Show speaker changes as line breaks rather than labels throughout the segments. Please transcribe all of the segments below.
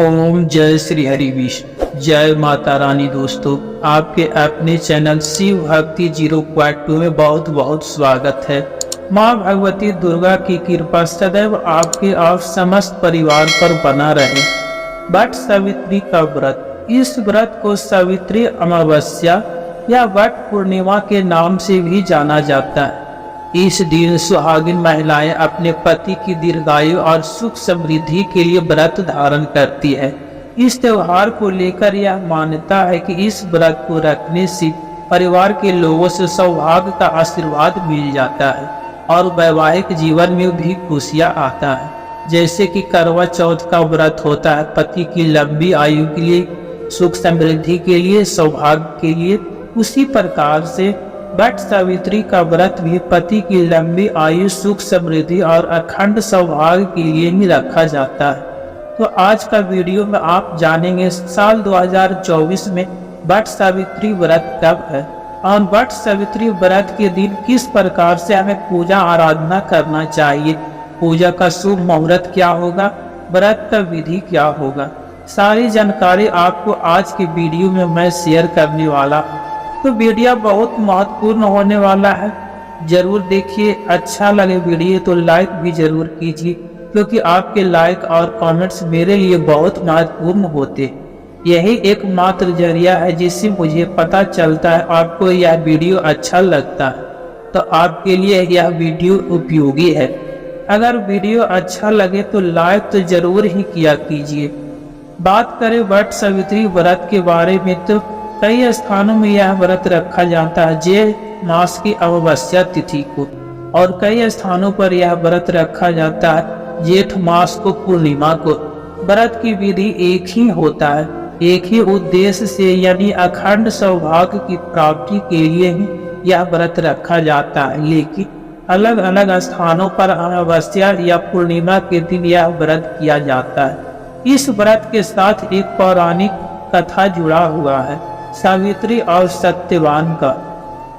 ओम जय श्री हरि विष्णु, जय माता रानी। दोस्तों, आपके अपने चैनल शिव भक्ति 0.2 में बहुत बहुत स्वागत है। माँ भगवती दुर्गा की कृपा सदैव आपके और समस्त परिवार पर बना रहे। वट सावित्री का व्रत, इस व्रत को सावित्री अमावस्या या वट पूर्णिमा के नाम से भी जाना जाता है। इस दिन सुहागिन महिलाएं अपने पति की दीर्घायु और सुख समृद्धि के लिए व्रत धारण करती है। इस त्योहार को लेकर यह मान्यता है कि इस व्रत को रखने से परिवार के लोगों से सौभाग्य का आशीर्वाद मिल जाता है और वैवाहिक जीवन में भी खुशियां आता है। जैसे कि करवा चौथ का व्रत होता है पति की लंबी आयु के लिए, सुख समृद्धि के लिए, सौभाग्य के लिए, उसी प्रकार से वट सावित्री का व्रत भी पति की लंबी आयु, सुख समृद्धि और अखंड सौभाग्य के लिए ही रखा जाता है। तो आज का वीडियो में आप जानेंगे साल 2024 में वट सावित्री व्रत कब है और वट सावित्री व्रत के दिन किस प्रकार से हमें पूजा आराधना करना चाहिए, पूजा का शुभ मुहूर्त क्या होगा, व्रत का विधि क्या होगा। सारी जानकारी आपको आज के वीडियो में मैं शेयर करने वाला हूँ। तो वीडियो बहुत महत्वपूर्ण होने वाला है, जरूर देखिए। अच्छा लगे वीडियो तो लाइक भी जरूर कीजिए, क्योंकि आपके लाइक और कमेंट्स मेरे लिए बहुत महत्वपूर्ण होते। यही एकमात्र जरिया है जिससे मुझे पता चलता है आपको यह वीडियो अच्छा लगता है, तो आपके लिए यह वीडियो उपयोगी है। अगर वीडियो अच्छा लगे तो लाइक तो जरूर ही किया कीजिए। बात करें वट सावित्री व्रत के बारे में, तो कई स्थानों में यह व्रत रखा जाता है जेठ मास की अमावस्या तिथि को, और कई स्थानों पर यह व्रत रखा जाता है जेठ मास को पूर्णिमा को। व्रत की विधि एक ही होता है, एक ही उद्देश्य से, यानी अखंड सौभाग्य की प्राप्ति के लिए ही यह व्रत रखा जाता है। लेकिन अलग अलग स्थानों पर अमावस्या या पूर्णिमा के दिन यह व्रत किया जाता है। इस व्रत के साथ एक पौराणिक कथा जुड़ा हुआ है सावित्री और सत्यवान का,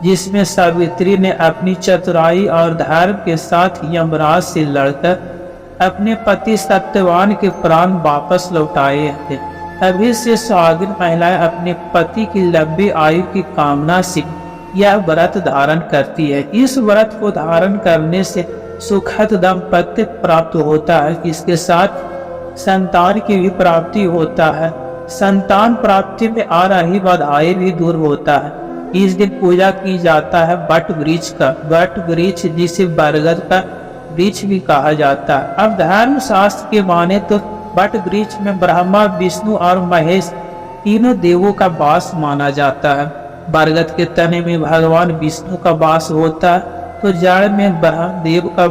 जिसमें सावित्री ने अपनी चतुराई और धैर्य के साथ यमराज से लड़कर अपने पति सत्यवान के प्राण वापस लौटाए थे। तभी से सुहागिन महिलाएं अपने पति की लंबी आयु की कामना से यह व्रत धारण करती है। इस व्रत को धारण करने से सुखद दाम्पत्य प्राप्त होता है, इसके साथ संतान की भी प्राप्ति होता है। संतान प्राप्ति में आ रही बाधाएं भी दूर होता है। इस दिन पूजा की जाता है वट वृक्ष का। वट वृक्ष जिसे बरगद का वृक्ष भी कहा जाता है। अब धर्म शास्त्र के माने तो वट वृक्ष में ब्रह्मा, विष्णु और महेश तीनों देवों का वास माना जाता है। बरगद के तने में भगवान विष्णु का वास होता है, तो जड़ में ब्रह्मदेव का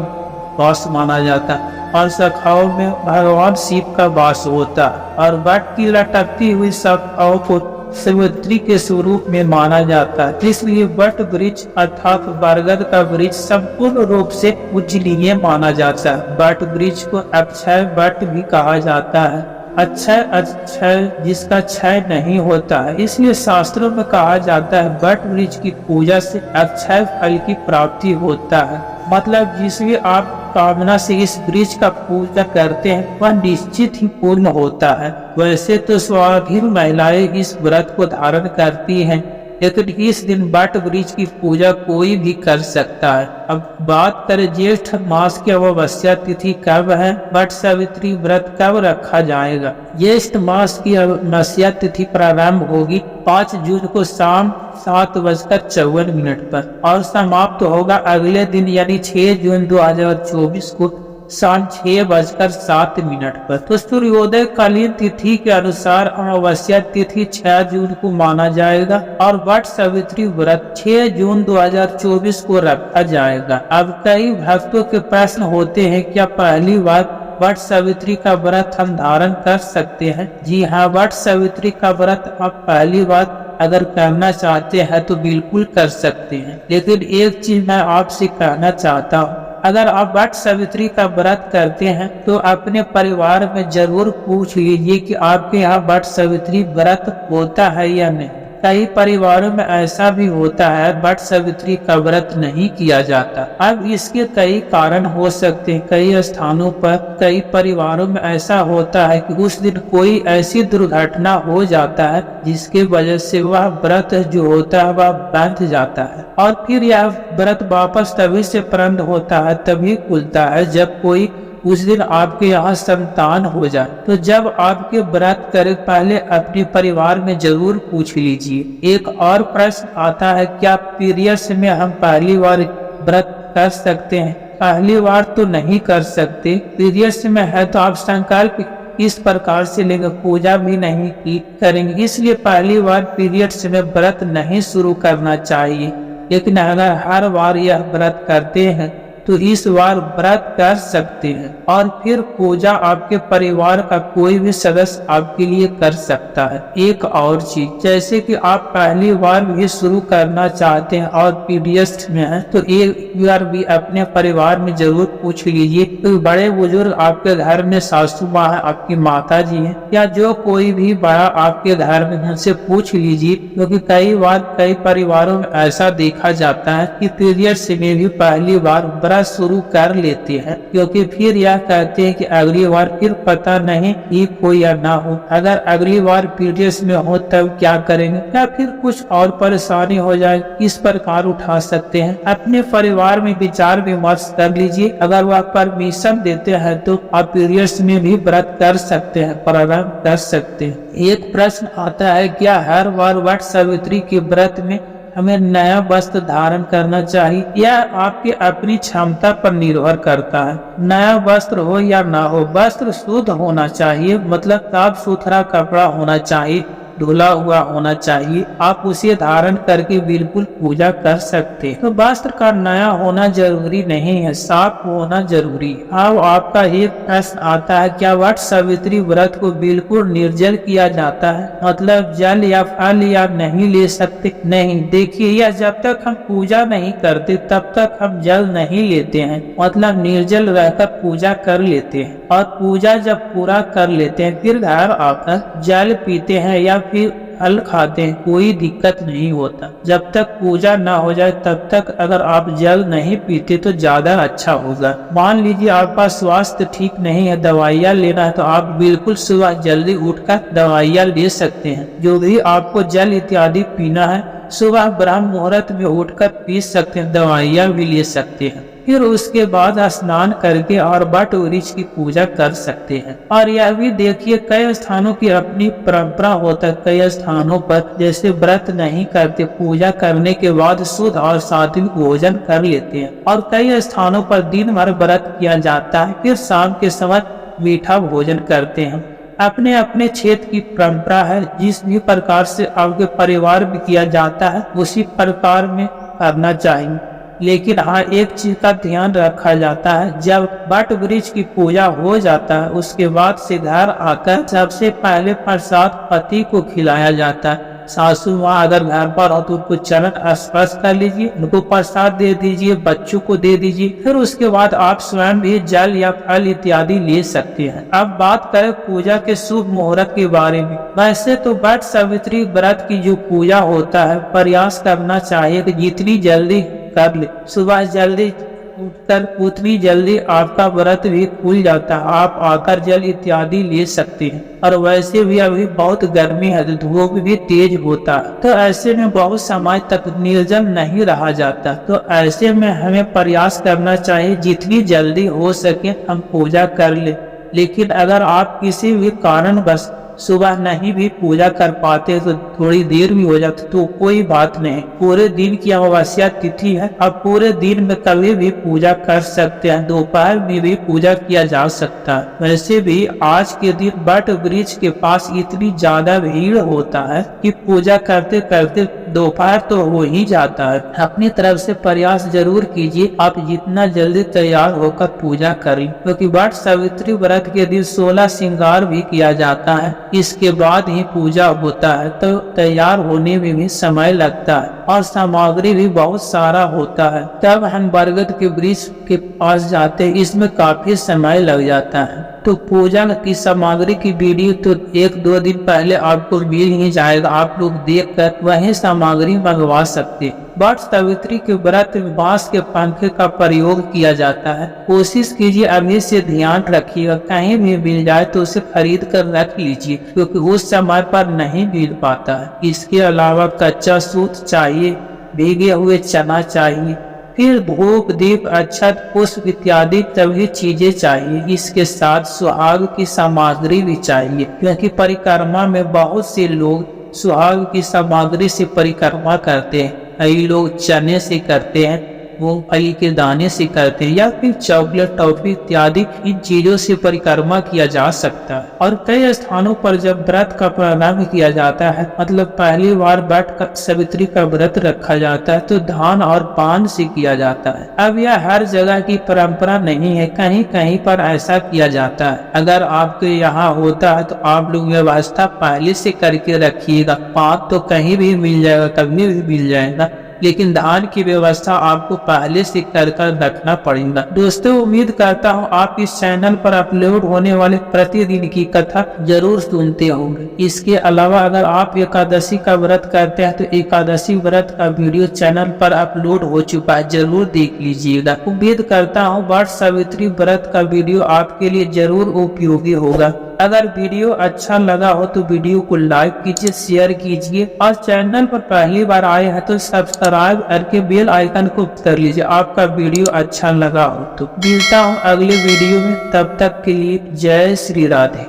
वास माना जाता है, और शाखाओं में भगवान शिव का वास होता है। और वट की लटकती हुई शाखाओं को सावित्री के स्वरूप में माना जाता है। इसलिए वट वृक्ष अर्थात बरगद का वृक्ष संपूर्ण रूप से पूजनीय माना जाता है। वट वृक्ष को अक्षय वट भी कहा जाता है। अक्षय अक्षय जिसका क्षय नहीं होता है, इसलिए शास्त्रों में कहा जाता है वट वृक्ष की पूजा से अक्षय फल की प्राप्ति होता है। मतलब जिस भी आप कामना से इस वृक्ष का पूजा करते हैं वह निश्चित ही पूर्ण होता है। वैसे तो सुहागिन महिलाएं इस व्रत को धारण करती हैं, लेकिन इस दिन वट वृक्ष की पूजा कोई भी कर सकता है। अब बात करें जेठ मास की अमावस्या तिथि कब है, वट सावित्री व्रत कब रखा जाएगा। ज्येष्ठ मास की अमावस्या तिथि प्रारंभ होगी 5 जून को शाम 7:54 पर और समाप्त होगा अगले दिन यानी 6 जून 2024 को शाम 6:07 पर। तो सूर्योदय कालीन तिथि के अनुसार अमावस्या तिथि 6 जून को माना जाएगा और वट सावित्री व्रत 6 जून 2024 को रखा जाएगा। अब कई भक्तों के प्रश्न होते हैं, क्या पहली बार वट सावित्री का व्रत हम धारण कर सकते हैं? जी हाँ, वट सावित्री का व्रत आप पहली बार अगर करना चाहते हैं तो बिल्कुल कर सकते हैं। लेकिन एक चीज मैं आपसे कहना चाहता हूँ, अगर आप वट सावित्री का व्रत करते हैं तो अपने परिवार में जरूर पूछ लीजिए कि आपके यहाँ वट सावित्री व्रत होता है या नहीं। कई परिवारों में ऐसा भी होता है वट सावित्री का व्रत नहीं किया जाता। अब इसके कई कारण हो सकते हैं। कई स्थानों पर कई परिवारों में ऐसा होता है कि उस दिन कोई ऐसी दुर्घटना हो जाता है जिसके वजह से वह व्रत जो होता है वह बंध जाता है, और फिर यह व्रत वापस तभी से प्रारंभ होता है, तभी खुलता है जब कोई उस दिन आपके यहाँ संतान हो जाए। तो जब आपके व्रत करें पहले अपने परिवार में जरूर पूछ लीजिए। एक और प्रश्न आता है, क्या पीरियड्स में हम पहली बार व्रत कर सकते हैं? पहली बार तो नहीं कर सकते। पीरियड्स में है तो आप संकल्प इस प्रकार से लेकर पूजा भी नहीं करेंगे, इसलिए पहली बार पीरियड्स में व्रत नहीं शुरू करना चाहिए। लेकिन अगर हर बार यह व्रत करते हैं तो इस बार व्रत कर सकते हैं, और फिर पूजा आपके परिवार का कोई भी सदस्य आपके लिए कर सकता है। एक और चीज, जैसे कि आप पहली बार भी शुरू करना चाहते हैं और पीरियड्स में है, तो एक बार भी अपने परिवार में जरूर पूछ लीजिए। तो बड़े बुजुर्ग आपके घर में सासू माँ है, आपकी माता जी है, या जो कोई भी बड़ा आपके घर में, उनसे पूछ लीजिए। क्योंकि कई बार कई परिवारों में ऐसा देखा जाता है कि पीरियड्स में भी पहली बार व्रत शुरू कर लेते हैं, क्योंकि फिर यह कहते हैं कि अगली बार फिर पता नहीं ठीक हो या ना हो। अगर अगली बार पीरियड्स में हो तब क्या करेंगे, या फिर कुछ और परेशानी हो जाए, इस प्रकार उठा सकते हैं। अपने परिवार में विचार विमर्श कर लीजिए। अगर वह परमिशन देते हैं तो आप पीरियड्स में भी व्रत कर सकते हैं, प्रारंभ कर सकते हैं। एक प्रश्न आता है, क्या हर बार वट सावित्री के व्रत में हमें नया वस्त्र धारण करना चाहिए? यह आपकी अपनी क्षमता पर निर्भर करता है। नया वस्त्र हो या ना हो, वस्त्र शुद्ध होना चाहिए, मतलब साफ सुथरा कपड़ा होना चाहिए, धुला हुआ होना चाहिए। आप उसे धारण करके बिल्कुल पूजा कर सकते हैं। तो वस्त्र का नया होना जरूरी नहीं है, साफ होना जरूरी है। अब आपका एक प्रश्न आता है, क्या वट सावित्री व्रत को बिल्कुल निर्जल किया जाता है, मतलब जल या फल या नहीं ले सकते? नहीं, देखिए, यह जब तक हम पूजा नहीं करते तब तक हम जल नहीं लेते हैं, मतलब निर्जल रहकर पूजा कर लेते हैं, और पूजा जब पूरा कर लेते हैं फिर घर आकर जल पीते हैं या फिर फल खाते हैं, कोई दिक्कत नहीं होता। जब तक पूजा ना हो जाए तब तक अगर आप जल नहीं पीते तो ज्यादा अच्छा होगा। मान लीजिए आपका स्वास्थ्य ठीक नहीं है, दवाइयाँ लेना है, तो आप बिल्कुल सुबह जल्दी उठकर दवाइयाँ ले सकते हैं। जो भी आपको जल इत्यादि पीना है सुबह ब्रह्म मुहूर्त में उठकर पी सकते हैं, दवाइयाँ भी ले सकते हैं। फिर उसके बाद स्नान करके और वट वृक्ष की पूजा कर सकते हैं। और यह भी देखिए, कई स्थानों की अपनी परंपरा होता है। कई स्थानों पर जैसे व्रत नहीं करते, पूजा करने के बाद शुद्ध और सात्विक भोजन कर लेते हैं, और कई स्थानों पर दिन भर व्रत किया जाता है, फिर शाम के समय मीठा भोजन करते हैं। अपने अपने क्षेत्र की परंपरा है, जिस भी प्रकार से आपके परिवार में किया जाता है उसी प्रकार में करना चाहिए। लेकिन हाँ, एक चीज का ध्यान रखा जाता है, जब वट वृक्ष की पूजा हो जाता है उसके बाद से घर आकर सबसे पहले प्रसाद पति को खिलाया जाता है। सासू माँ अगर घर पर हो तो उनको चरण स्पर्श कर लीजिए, उनको प्रसाद दे दीजिए, बच्चों को दे दीजिए। फिर उसके बाद आप स्वयं भी जल या फल इत्यादि ले सकते हैं। अब बात करें पूजा के शुभ मुहूर्त के बारे में। वैसे तो वट सावित्री व्रत की जो पूजा होता है, प्रयास करना चाहिए कि जितनी जल्दी कर ले, सुबह जल्दी उठकर उतनी जल्दी आपका व्रत भी खुल जाता है, आप आकर जल इत्यादि ले सकते हैं। और वैसे भी अभी बहुत गर्मी है, धूप भी तेज होता है, तो ऐसे में बहुत समय तक निर्जल नहीं रहा जाता। तो ऐसे में हमें प्रयास करना चाहिए जितनी जल्दी हो सके हम पूजा कर ले। लेकिन अगर आप किसी भी कारणवश सुबह नहीं भी पूजा कर पाते तो थोड़ी देर भी हो जाती तो कोई बात नहीं। पूरे दिन की अमावस्या तिथि है, अब पूरे दिन में कभी भी पूजा कर सकते हैं, दोपहर में भी पूजा किया जा सकता है। वैसे भी आज के दिन वट वृक्ष के पास इतनी ज्यादा भीड़ होता है कि पूजा करते करते दोपहर तो हो ही जाता है। अपनी तरफ से प्रयास जरूर कीजिए, आप जितना जल्दी तैयार होकर पूजा करें, क्योंकि वट सावित्री व्रत के दिन 16 श्रृंगार भी किया जाता है। इसके बाद ही पूजा होता है, तो तैयार होने में भी समय लगता है। और सामग्री भी बहुत सारा होता है। तब हम बरगद के वृक्ष के पास जाते हैं, इसमें काफी समय लग जाता है। तो पूजा की सामग्री की वीडियो तो 1-2 दिन पहले आपको मिल ही जाएगा, आप लोग देख कर वही सामग्री मंगवा सकते हैं। वट सावित्री के व्रत में बांस के पंखे का प्रयोग किया जाता है। कोशिश कीजिए अभी से ध्यान रखिएगा, कहीं भी मिल जाए तो उसे खरीद कर रख लीजिए, क्योंकि उस समय पर नहीं मिल पाता है। इसके अलावा कच्चा सूत चाहिए, भीगे हुए चना चाहिए, फिर धूप, दीप, अक्षत, पुष्प इत्यादि सभी चीजें चाहिए। इसके साथ सुहाग की सामग्री भी चाहिए, क्योंकि परिक्रमा में बहुत से लोग सुहाग की सामग्री से परिक्रमा करते हैं। कई लोग चने से करते हैं, मूंगफली के दाने से करते हैं, या फिर चॉकलेट, टॉफी इत्यादि इन चीजों से परिक्रमा किया जा सकता है। और कई स्थानों पर जब व्रत का प्रारंभ किया जाता है, मतलब पहली बार वट सावित्री का व्रत रखा जाता है, तो धान और पान से किया जाता है। अब यह हर जगह की परंपरा नहीं है, कहीं कहीं पर ऐसा किया जाता है। अगर आपके यहाँ होता है तो आप लोग व्यवस्था पहले से करके रखिएगा। पान तो कहीं भी मिल जाएगा, कभी भी मिल जाएगा, लेकिन धान की व्यवस्था आपको पहले से कर रखना पड़ेगा। दोस्तों, उम्मीद करता हूँ आप इस चैनल पर अपलोड होने वाले प्रतिदिन की कथा जरूर सुनते होंगे। इसके अलावा अगर आप एकादशी का व्रत करते हैं तो एकादशी व्रत का वीडियो चैनल पर अपलोड हो चुका है, जरूर देख लीजिएगा। उम्मीद करता हूँ वट सावित्री व्रत का वीडियो आपके लिए जरूर उपयोगी होगा। अगर वीडियो अच्छा लगा हो तो वीडियो को लाइक कीजिए, शेयर कीजिए, और चैनल पर पहली बार आए हैं तो सब्सक्राइब करके बेल आइकन को कर लीजिए, आपका वीडियो अच्छा लगा हो तो। मिलता हूँ अगले वीडियो में, तब तक के लिए जय श्री राधे।